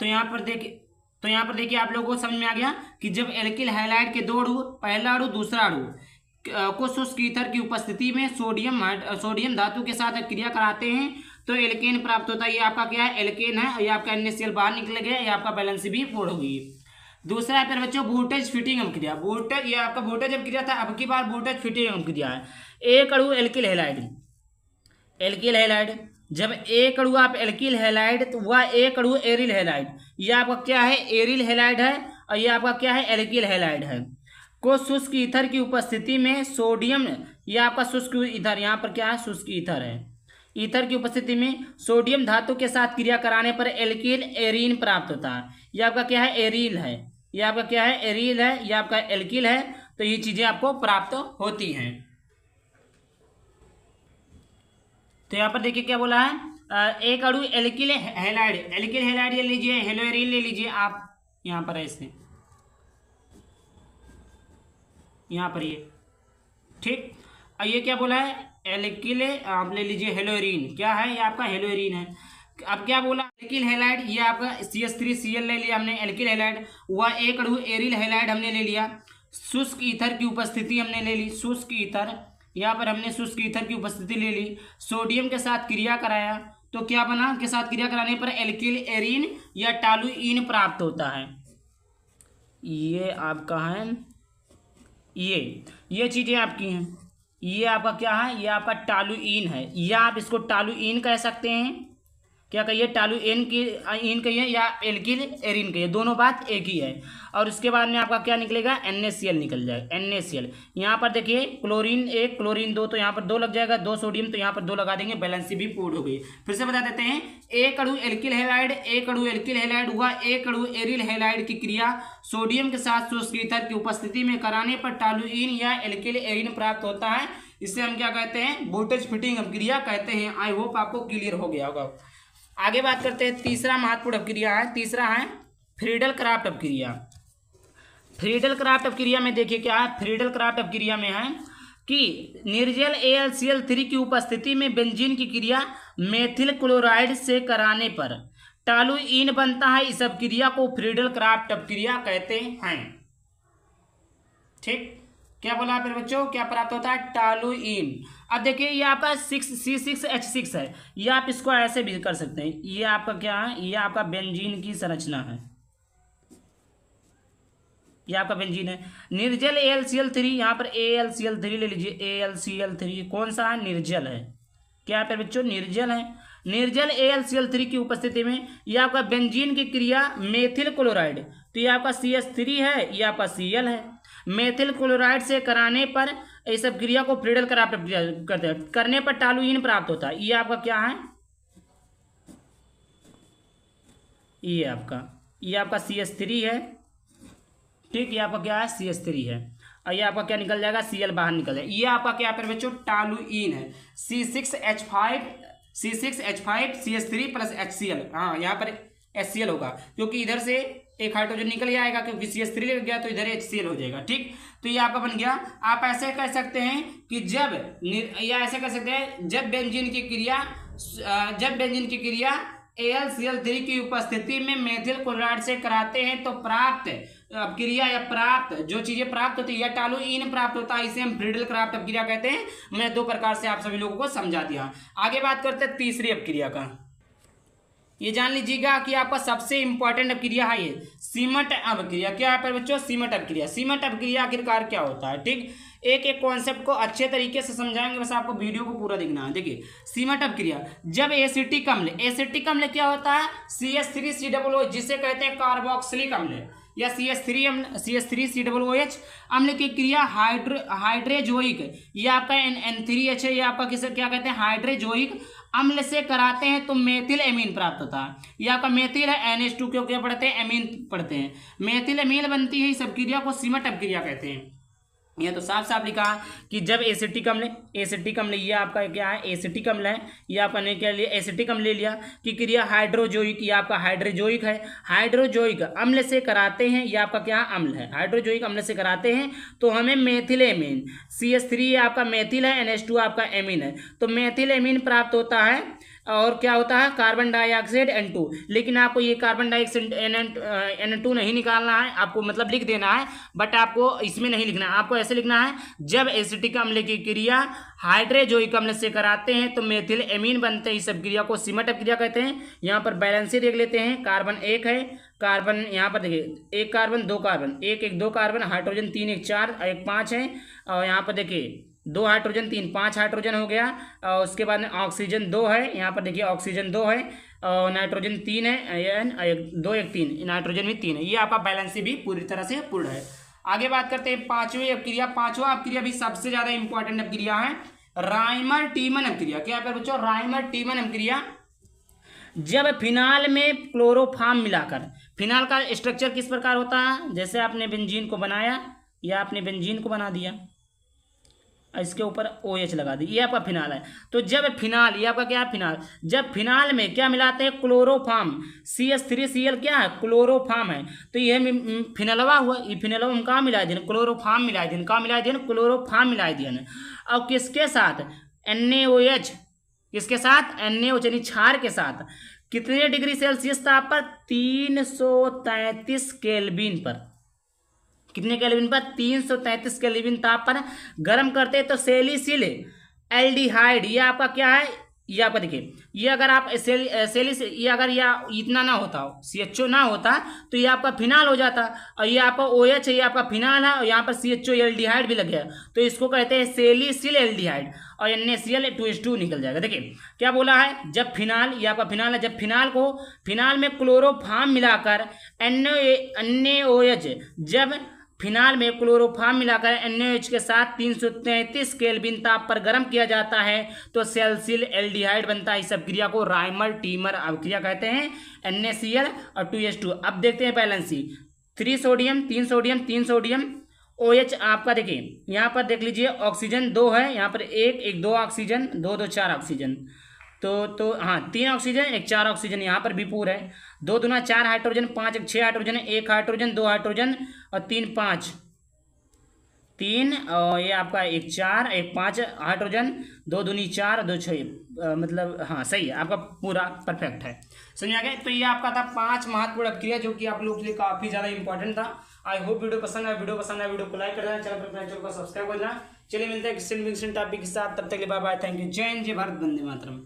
तो यहाँ पर देखिए आप लोगों को समझ में आ गया कि जब एल्किल हैलाइड के दो अणु, पहला अणु दूसरा अणु को शुष्क ईथर की उपस्थिति में सोडियम धातु के साथ क्रिया कराते हैं तो एल्केन प्राप्त होता है। ये आपका क्या है, एल्केन है। ये आपका NaCl बाहर निकल गया, ये आपका बैलेंस भी पूर्ण होगी। दूसरा है फिर बच्चों वोल्टेज फिटिंग अभिक्रिया। वोल्टेज, ये आपका वोल्टेज अभिक्रिया था, अब की बार वोल्टेज फिटिंग अभिक्रिया है। एक अणु एल्किल हैलाइड, जब एक अणु आप एल्किल हैलाइड तो वह एक अणु एरिल हैलाइड, ये आपका क्या है, एरिल हैलाइड है, और ये आपका क्या है, एल्किल हैलाइड है, को शुष्क ईथर की उपस्थिति में सोडियम, ये आपका शुष्क ईथर, यहाँ पर क्या है, शुष्क ईथर है, ईथर की उपस्थिति में सोडियम धातु के साथ क्रिया कराने पर एल्किल एरीन प्राप्त होता है। ये आपका क्या है, एरिल है, ये आपका क्या है, एरिल है, ये आपका एल्किल है। तो ये चीजें आपको प्राप्त होती हैं। तो यहाँ पर देखिए क्या बोला है, एक अणु एल्किल हैलाइड ले लीजिए, हेलोएरिन ले लीजिए आप, यहाँ पर ऐसे, यहाँ पर ये, ठीक। और ये क्या बोला है, एल्किल, आप ले लीजिए हेलोएरिन, क्या है, ये आपका हेलोएरिन है। अब क्या बोला, एल्किल हैलाइड, ये आपका CH3Cl ले लिया हमने, एल्किल हैलाइड, वह एक अणु एरिल हैलाइड हमने ले लिया, शुष्क ईथर की उपस्थिति हमने ले ली, शुष्क ईथर, यहाँ पर हमने शुष्क ईथर की उपस्थिति ले ली, सोडियम के साथ क्रिया कराया तो क्या बना, के साथ क्रिया कराने पर एल्किल एरीन या टॉलुइन प्राप्त होता है। ये आपका है, ये चीजें आपकी हैं। ये आपका क्या है, ये आपका टॉलुइन है, या आप इसको टॉलुइन कह सकते हैं, क्या कहिए, टॉलुइन की इन कहिए या एल्किल एरिन कहिए, दोनों बात एक ही है। और उसके बाद में आपका क्या निकलेगा, NaCl निकल जाएगा, NaCl। यहाँ पर देखिए क्लोरीन 1 क्लोरीन 2, तो यहाँ पर 2 लग जाएगा, 2 सोडियम, तो यहाँ पर 2 लगा देंगे, बैलेंस भी पूर्ण हो गई। फिर से बता देते हैं, एक अणु एल्किल हैलाइड हुआ एक अणु एरिल हैलाइड की क्रिया सोडियम के साथ शुष्क ईथर की उपस्थिति में कराने पर टॉलुइन या एल्किल एरिन प्राप्त होता है। इसे हम क्या कहते हैं, वोल्टेज फिटिंग अभिक्रिया कहते हैं। आई होप आपको क्लियर हो गया होगा। आगे बात करते हैं, तीसरा महत्वपूर्ण अभिक्रिया है, तीसरा है फ्रीडल क्राफ्ट अभिक्रिया। फ्रीडल क्राफ्ट अभिक्रिया में देखिए क्या है, फ्रीडल क्राफ्ट अभिक्रिया में है कि निर्जल AlCl3 की उपस्थिति में बेंजीन की क्रिया मेथिल क्लोराइड से कराने पर टॉलुइन बनता है। इस अभिक्रिया को फ्रीडल क्राफ्ट अभिक्रिया कहते हैं, ठीक। क्या बोला फिर बच्चों, क्या प्राप्त होता है, टॉलुइन। अब देखिए ये आपका C6H6 है, ये आप इसको ऐसे भी कर सकते हैं। ये आपका क्या है, ये आपका बेंजीन की संरचना है, ये आपका बेंजीन है। निर्जल AlCl3, यहाँ पर AlCl3 ले लीजिए, AlCl3 कौन सा है, निर्जल है, क्या है बच्चों, निर्जल है। निर्जल AlCl3 की उपस्थिति में ये आपका बेंजीन की क्रिया मेथिल क्लोराइड, तो ये आपका CH3 है, ये आपका Cl है, मेथिल क्लोराइड से कराने पर इस क्रिया को फ्रीडल क्राफ्ट करते हैं, करने पर टॉलुइन प्राप्त होता है। ये आपका क्या है, ये आपका CH3 है, ठीक। ये आपका क्या है, CH3 है, और ये आपका क्या निकल जाएगा, Cl बाहर निकल जाएगा। ये आपका क्या पर बच्चों, टॉलुइन है, C6H5 CH3 प्लस HCl, हाँ यहाँ पर HCl होगा, क्योंकि इधर से एक हाइड्रोजन निकल ही आएगा, क्योंकि CH3 लग गया तो इधर HCl हो जाएगा, ठीक। तो ये आपका बन गया। आप ऐसे कह सकते हैं कि जब बेंजीन की क्रिया AlCl3 की उपस्थिति में मेथिल क्लोराइड से कराते हैं तो प्राप्त अपक्रिया या प्राप्त जो चीजें प्राप्त होती है या टॉलुइन प्राप्त होता है, इसे हम फ्रीडल क्राफ्ट अपक्रिया कहते हैं। मैं 2 प्रकार से आप सभी लोगों को समझा दिया। आगे बात करते हैं तीसरी अपक्रिया का। ये जान लीजिएगा कि आपका सबसे इंपॉर्टेंट अपक्रिया है ये सीमट अपक्रिया। क्या है पर बच्चों, सीमट अपक्रिया। सीमट अपक्रिया आखिरकार क्या होता है, ठीक। एक एक कॉन्सेप्ट को अच्छे तरीके से समझाएंगे, बस आपको वीडियो को पूरा देखना है। देखिए सीमट अपक्रिया, जब एसिटिक अम्ल क्या होता है, CH3COO, जिसे कहते हैं कार्बोक्सिलिक अम्ल या CH3COOH अम्ल की क्रिया हाइड्रोजोइक, ये आपका N3H है, ये आपका किसे क्या कहते हैं, हाइड्रोजोइक अम्ल से कराते हैं तो मेथिल एमीन प्राप्त होता है। ये आपका मेथिल है, NH2 क्यों क्या पढ़ते हैं, एमीन पढ़ते हैं, मेथिल एमीन बनती है। इस अपक्रिया को सीमट अपक्रिया कहते हैं। यह तो साफ साफ लिखा कि जब एसिटिक अम्ल ये आपका क्या है, एसिटिक अम्ल है, ये आपका ने क्या लिया, एसिटिक अम्ल ले लिया कि क्रिया हाइड्रोजोइक, ये आपका हाइड्रोजोइक है, हाइड्रोजोइक अम्ल से कराते हैं, ये आपका क्या अम्ल है, हाइड्रोजोइक अम्ल से कराते हैं तो हमें मेथिल एमीन, CH3 आपका मेथिल है, NH2 आपका एमीन है, तो मेथिल एमीन प्राप्त होता है। और क्या होता है कार्बन डाइऑक्साइड N2। लेकिन आपको ये कार्बन डाइऑक्साइड N2 नहीं निकालना है, आपको मतलब लिख देना है, बट आपको इसमें नहीं लिखना है। आपको ऐसे लिखना है, जब एसिटिक अम्ल की क्रिया हाइड्रोजोइक अम्ल से कराते हैं तो मेथिल एमीन बनते हैं। इस सब क्रिया को सीमेंट क्रिया कहते हैं। यहाँ पर बैलेंस देख लेते हैं। कार्बन 1 है, कार्बन यहाँ पर देखिए 1 कार्बन 2 कार्बन, 1 1 2 कार्बन, हाइड्रोजन 3 1 4 1 5 है। और यहाँ पर देखिए 2 हाइड्रोजन 3 5 हाइड्रोजन हो गया। और उसके बाद में ऑक्सीजन 2 है, यहाँ पर देखिए ऑक्सीजन 2 है, और नाइट्रोजन 3 है, 2 1 3, नाइट्रोजन भी 3 है। ये आपका बैलेंस भी पूरी तरह से पूर्ण है। आगे बात करते हैं पांचवी अपक्रिया। पांचवा अपक्रिया भी सबसे ज्यादा इंपॉर्टेंट अपक्रिया है, राइमर टीमन अपक्रिया। क्या है बच्चों, राइमर टीमन अपक्रिया। जब फिनाल में क्लोरोफॉर्म मिलाकर, फिनाल का स्ट्रक्चर किस प्रकार होता है, जैसे आपने बेंजीन को बनाया या आपने बेंजीन को बना दिया, इसके ऊपर OH लगा दी, ये आपका फिनाल है। तो जब फिनाल, ये आपका क्या है फिनाल, जब फिनाल में क्या मिलाते हैं क्लोरोफॉर्म, CH3Cl क्या है क्लोरोफॉर्म है। तो यह फिनलवा हुआ, ये फिनलवा हम कहाँ मिला दिए, क्लोरोफॉर्म मिला दिए, कहाँ मिला दिए, क्लोरोफॉर्म मिला दिए। और किसके साथ, NaOH, किसके साथ, NaOH यानी क्षार के साथ। कितने डिग्री सेल्सियस ताप पर, 333 केल्विन पर। कितने केल्विन पर, 333 केल्विन ताप पर गर्म करते तो सेलिसिल एल्डिहाइड, ये आपका क्या है, ये आपका देखिए, ये अगर आप ये अगर या इतना ना होता हो, CHO ना होता तो ये आपका फिनाल हो जाता। और ये आपका OH है, ये आपका फिनाल है, और यहाँ पर CHO एल्डिहाइड भी लग गया, तो इसको कहते हैं सेलिसिल एल्डिहाइड, और NaCl 2H2 निकल जाएगा। देखिए क्या बोला है, जब फिनाल, ये आपका फिनाल है, जब फिनाल में क्लोरोफॉर्म मिलाकर NaOH, जब फिनाल में क्लोरोफॉर्म मिलाकर NaOH के साथ 333 केल्विन ताप पर गर्म किया जाता है तो सेल्सिल एल्डिहाइड बनता है। इस क्रिया को राइमर टीमर अभिक्रिया कहते हैं, NaCl और 2H2। अब देखते हैं valency, 3 sodium 3 sodium 3 sodium, OH आपका देखिए यहाँ पर देख लीजिए ऑक्सीजन 2 है, यहाँ पर 1 1 2 ऑक्सीजन, 2 2 4 ऑक्सीजन, तो हाँ 3 ऑक्सीजन 1 4 ऑक्सीजन, यहाँ पर भी पूरा है। 2 दूना 4 हाइड्रोजन, 5 1 6 हाइड्रोजन, 1 हाइड्रोजन 2 हाइड्रोजन और 3 5 3, और ये आपका 1 4 1 5 हाइड्रोजन, 2 दूनी 4 2 6, मतलब हाँ सही है, आपका पूरा परफेक्ट है। समझ आ गया। तो ये आपका था 5 महत्वपूर्ण अपक्रिया जो कि आप लोगों के लिए काफी ज्यादा इंपॉर्टेंट था। आई होप वीडियो पसंद है, वीडियो को लाइक कर देना, चैनल को सब्सक्राइब कर देना। चलिए मिलते हैं किसी टॉपिक के साथ, तब तक के लिए बाय बाय, थैंक यू, जय हिंद, जय भारत, वंदे मातरम।